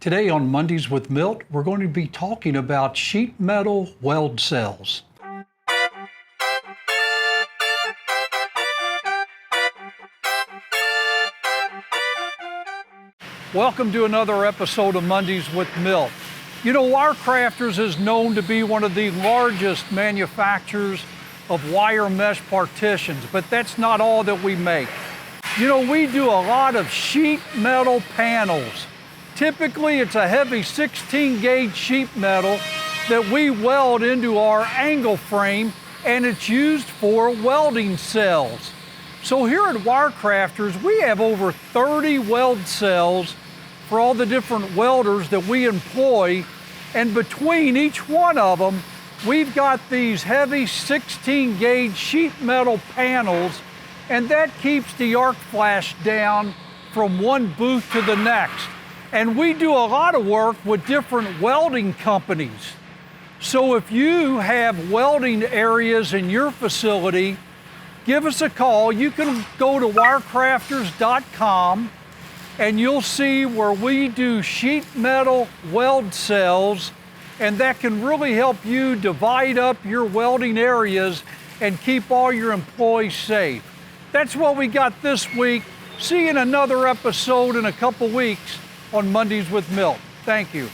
Today on Mondays with Milt, we're going to be talking about sheet metal weld cells. Welcome to another episode of Mondays with Milt. You know, WireCrafters is known to be one of the largest manufacturers of wire mesh partitions, but that's not all that we make. You know, we do a lot of sheet metal panels. Typically, it's a heavy 16-gauge sheet metal that we weld into our angle frame, and it's used for welding cells. So here at WireCrafters, we have over 30 weld cells for all the different welders that we employ, and between each one of them, we've got these heavy 16-gauge sheet metal panels, and that keeps the arc flash down from one booth to the next. And we do a lot of work with different welding companies. So if you have welding areas in your facility, give us a call. You can go to WireCrafters.com and you'll see where we do sheet metal weld cells, and that can really help you divide up your welding areas and keep all your employees safe. That's what we got this week. See you in another episode in a couple weeks on Mondays with Milt. Thank you.